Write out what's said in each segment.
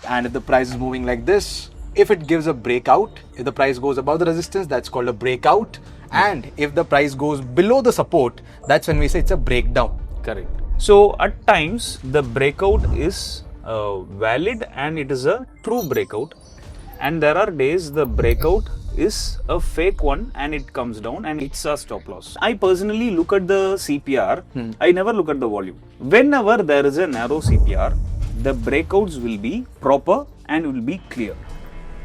And if the price is moving like this, if it gives a breakout, if the price goes above the resistance, that's called a breakout. And if the price goes below the support, that's when we say it's a breakdown. Correct. So at times the breakout is valid and it is a true breakout, and there are days the breakout is a fake one and it comes down and it's a stop loss. I personally look at the CPR. I never look at the volume. Whenever there is a narrow CPR, the breakouts will be proper and will be clear.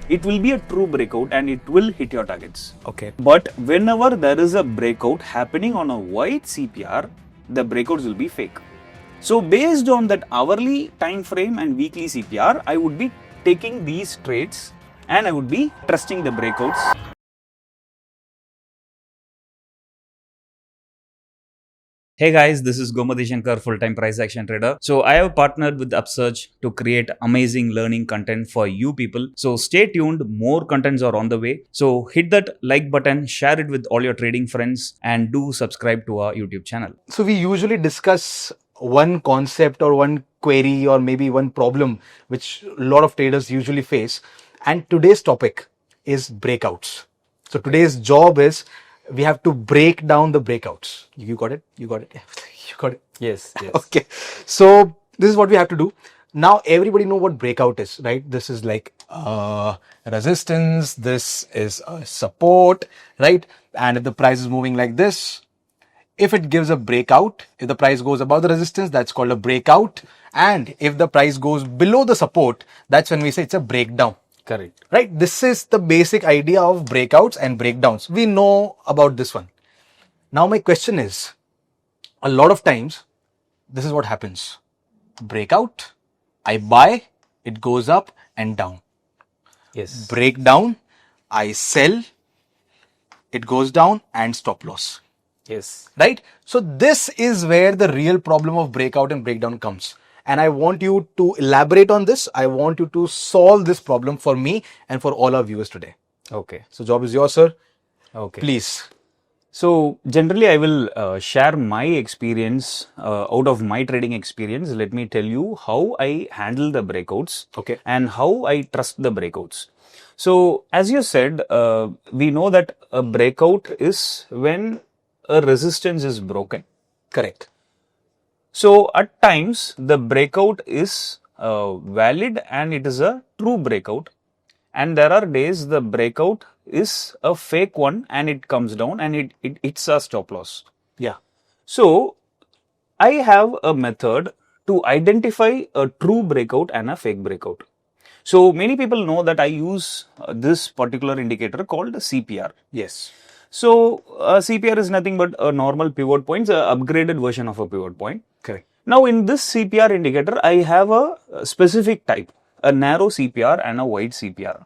It will be a true breakout and it will hit your targets. Okay. But whenever there is a breakout happening on a wide CPR, the breakouts will be fake. So based on that hourly time frame and weekly CPR, I would be taking these trades and I would be trusting the breakouts. Hey guys, this is Gomati Shankar, full-time price action trader. So I have partnered with Upsurge to create amazing learning content for you people. So stay tuned, more contents are on the way. So hit that like button, share it with all your trading friends, and do subscribe to our YouTube channel. So we usually discuss one concept or one query or maybe one problem which a lot of traders usually face. And today's topic is breakouts. So today's job is we have to break down the breakouts. You got it? You got it? You got it? Yes, yes. Okay. So this is what we have to do. Now everybody know what breakout is, right? This is like resistance. This is a support, right? And if the price is moving like this, if it gives a breakout, if the price goes above the resistance, that's called a breakout. And if the price goes below the support, that's when we say it's a breakdown. Correct. Right? This is the basic idea of breakouts and breakdowns. We know about this one. Now my question is, a lot of times, this is what happens. Breakout, I buy, it goes up and down. Yes. Breakdown, I sell, it goes down and stop loss. Yes. Right? So this is where the real problem of breakout and breakdown comes. And I want you to elaborate on this. I want you to solve this problem for me and for all our viewers today. Okay. So job is yours, sir. Okay. Please. So generally I will share my experience out of my trading experience. Let me tell you how I handle the breakouts. Okay. And how I trust the breakouts. So as you said, we know that a breakout is when a resistance is broken. Correct. So at times the breakout is valid and it is a true breakout, and there are days the breakout is a fake one and it comes down and it's a stop loss. Yeah. So I have a method to identify a true breakout and a fake breakout. So many people know that I use this particular indicator called CPR. Yes. So CPR is nothing but a normal pivot point, an upgraded version of a pivot point. Correct. Now in this CPR indicator, I have a specific type, a narrow CPR and a wide CPR.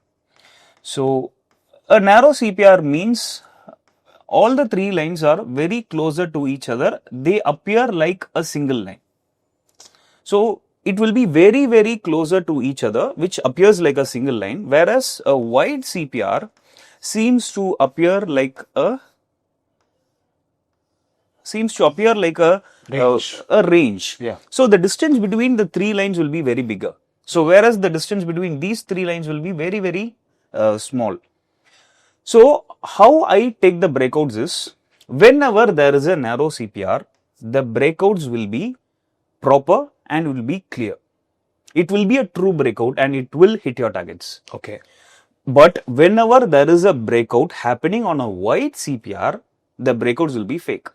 So a narrow CPR means all the three lines are very closer to each other. They appear like a single line. So it will be very, very closer to each other, which appears like a single line, whereas a wide CPR seems to appear like a range. Yeah. So the distance between the three lines will be very bigger. So whereas the distance between these three lines will be very, very small. So how I take the breakouts is, whenever there is a narrow CPR, the breakouts will be proper and will be clear. It will be a true breakout and it will hit your targets. Okay. But whenever there is a breakout happening on a wide CPR, the breakouts will be fake.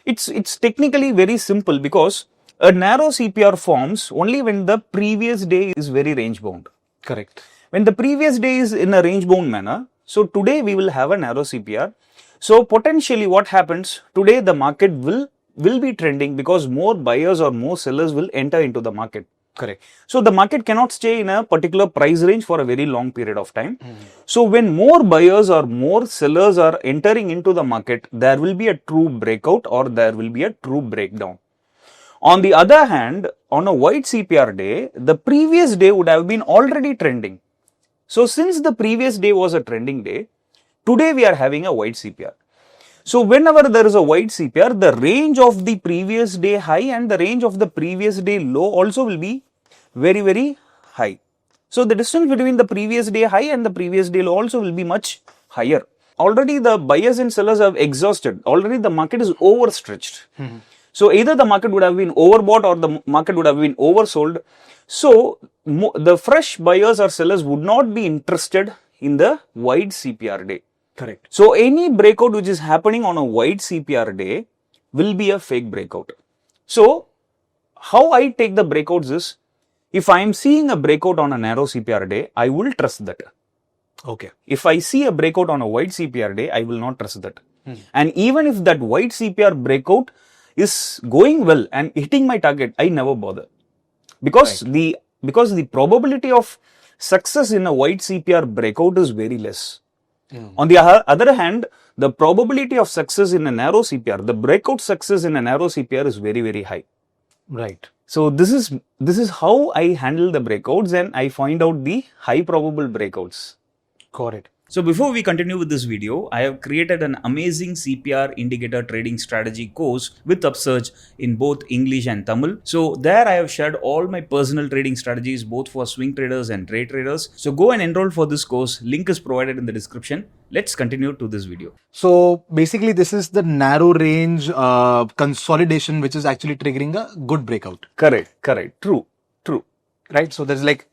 It's technically very simple because a narrow CPR forms only when the previous day is very range bound. Correct. When the previous day is in a range bound manner, so today we will have a narrow CPR. So potentially what happens, today the market will be trending because more buyers or more sellers will enter into the market. Correct. So the market cannot stay in a particular price range for a very long period of time. So when more buyers or more sellers are entering into the market, there will be a true breakout or there will be a true breakdown. On the other hand, on a wide CPR day, the previous day would have been already trending. So since the previous day was a trending day, today we are having a wide CPR. So whenever there is a wide CPR, the range of the previous day high and the range of the previous day low also will be very, very high. So the distance between the previous day high and the previous day low also will be much higher. Already the buyers and sellers have exhausted. Already the market is overstretched. So either the market would have been overbought or the market would have been oversold. So the fresh buyers or sellers would not be interested in the wide CPR day. Correct. So any breakout which is happening on a wide CPR day will be a fake breakout. So how I take the breakouts is, if I am seeing a breakout on a narrow CPR day, I will trust that. Okay. If I see a breakout on a wide CPR day, I will not trust that. And even if that wide CPR breakout is going well and hitting my target, I never bother. Because the probability of success in a wide CPR breakout is very less. On the other hand, the probability of success in a narrow CPR, the breakout success in a narrow CPR is very, very high. Right. So this is how I handle the breakouts, and I find out the high probable breakouts. Got it. So before we continue with this video, I have created an amazing CPR indicator trading strategy course with Upsurge in both English and Tamil. So there I have shared all my personal trading strategies both for swing traders and day traders. So go and enroll for this course. Link is provided in the description. Let's continue to this video. So basically this is the narrow range consolidation which is actually triggering a good breakout. Correct. True. Right. So there's like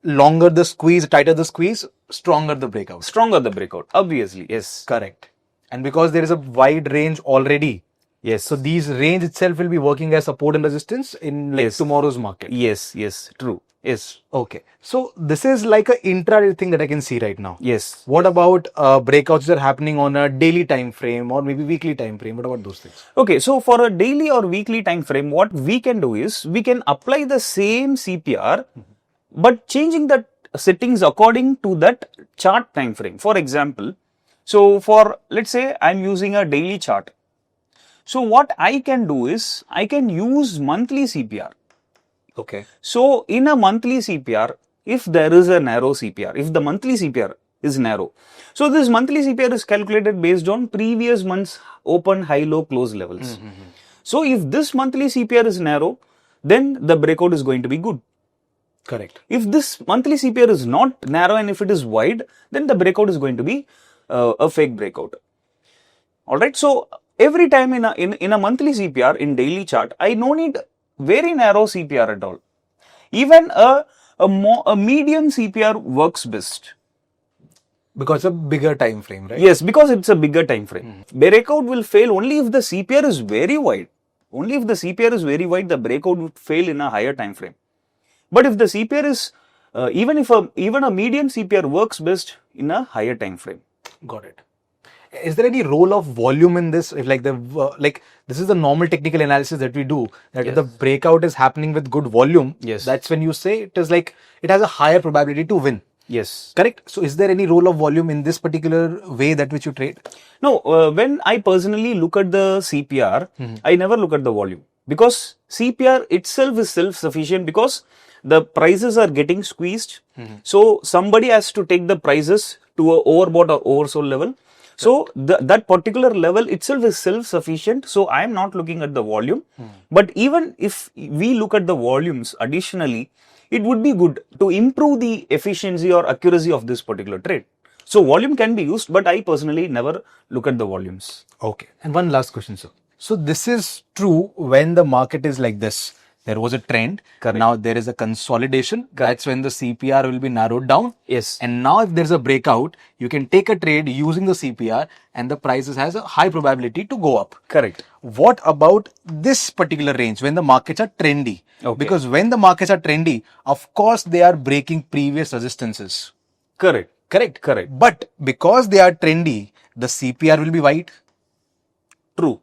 longer the squeeze, tighter the squeeze, stronger the breakout. Stronger the breakout. Obviously. Yes. Correct. And because there is a wide range already, Yes. so these range itself will be working as support and resistance in like tomorrow's market. Yes. True. Yes. Okay. So this is like a intraday thing that I can see right now. Yes. What about breakouts that are happening on a daily time frame or maybe weekly time frame? What about those things? Okay, so for a daily or weekly time frame, what we can do is we can apply the same CPR, but changing the settings according to that chart time frame. For example, so for let's say I'm using a daily chart. So what I can do is I can use monthly CPR. Okay. So in a monthly CPR, if there is a narrow CPR, if the monthly CPR is narrow, so this monthly CPR is calculated based on previous month's open, high, low, close levels. So if this monthly CPR is narrow, then the breakout is going to be good. Correct. If this monthly CPR is not narrow and if it is wide, then the breakout is going to be a fake breakout. Alright, so every time in a monthly CPR, in daily chart, I no need very narrow CPR at all. Even a medium CPR works best. Because a bigger time frame, right? Yes, because it's a bigger time frame. Breakout will fail only if the CPR is very wide. Only if the CPR is very wide, the breakout would fail in a higher time frame. But if the CPR is even a medium CPR works best in a higher time frame. Got it. Is there any role of volume in this? If like this is the normal technical analysis that we do, that if the breakout is happening with good volume, that's when you say it is like it has a higher probability to win. Yes. Correct. So is there any role of volume in this particular way that which you trade? No, when I personally look at the CPR, I never look at the volume, because CPR itself is self-sufficient because the prices are getting squeezed. So somebody has to take the prices to a overbought or oversold level. So that particular level itself is self-sufficient. So I am not looking at the volume. But even if we look at the volumes additionally, it would be good to improve the efficiency or accuracy of this particular trade. So volume can be used, but I personally never look at the volumes. Okay. And one last question, sir. So this is true when the market is like this. There was a trend. Correct. Now there is a consolidation. That's when the CPR will be narrowed down. Yes. And now if there's a breakout, you can take a trade using the CPR and the prices has a high probability to go up. Correct. What about this particular range when the markets are trendy? Okay. Because when the markets are trendy, of course they are breaking previous resistances. Correct. But because they are trendy, the CPR will be wide. True.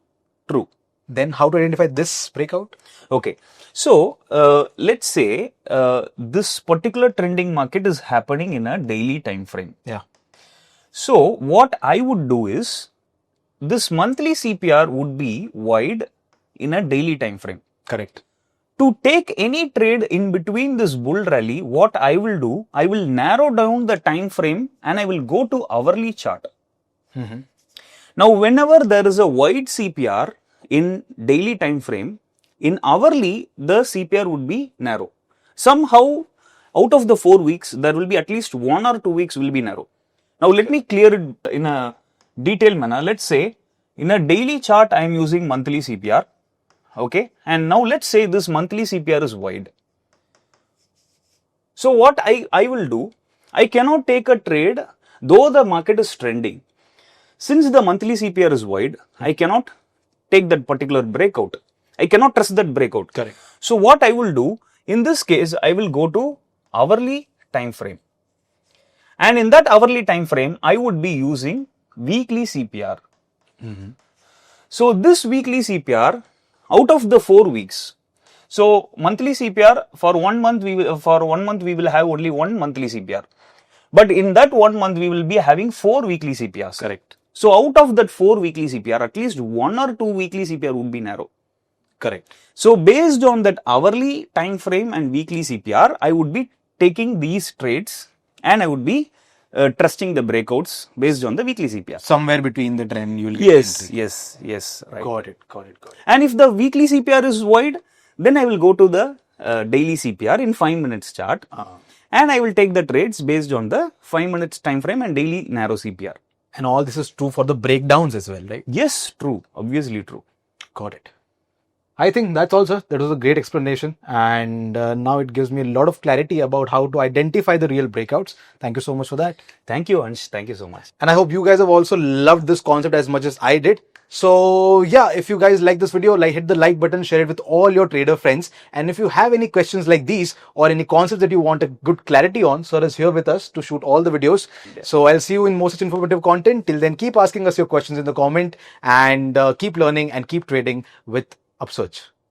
Then how to identify this breakout? Okay. So, let's say this particular trending market is happening in a daily time frame. Yeah. So, what I would do is this monthly CPR would be wide in a daily time frame. Correct. To take any trade in between this bull rally, what I will do, I will narrow down the time frame and I will go to hourly chart. Now, whenever there is a wide CPR in daily time frame, in hourly, the CPR would be narrow. Somehow, out of the 4 weeks, there will be at least 1 or 2 weeks will be narrow. Now, let me clear it in a detailed manner. Let's say in a daily chart, I am using monthly CPR. Okay. And now let's say this monthly CPR is wide. So what I will do, I cannot take a trade though the market is trending. Since the monthly CPR is wide, I cannot take that particular breakout. I cannot trust that breakout. Correct. So what I will do, in this case, I will go to hourly time frame. And in that hourly time frame, I would be using weekly CPR. So this weekly CPR, out of the 4 weeks, so monthly CPR for 1 month we will have only one monthly CPR. But in that 1 month we will be having 4 weekly CPRs. Correct. So out of that 4 weekly CPR, at least 1 or 2 weekly CPR would be narrow. Correct. So based on that hourly time frame and weekly CPR, I would be taking these trades and I would be trusting the breakouts based on the weekly CPR. Somewhere between the trend you will get Yes, entry. yes, right. Got it. And if the weekly CPR is wide, then I will go to the daily CPR in 5 minutes chart. And I will take the trades based on the 5 minutes time frame and daily narrow CPR. And all this is true for the breakdowns as well, right? Yes, true. Obviously true. Got it. I think that's all, sir. That was a great explanation. And now it gives me a lot of clarity about how to identify the real breakouts. Thank you so much for that. Thank you, Ansh. Thank you so much. And I hope you guys have also loved this concept as much as I did. So yeah, if you guys like this video, hit the like button, share it with all your trader friends. And if you have any questions like these or any concepts that you want a good clarity on, sir is here with us to shoot all the videos. Yeah. So I'll see you in more such informative content. Till then, keep asking us your questions in the comment and keep learning and keep trading with Upsurge.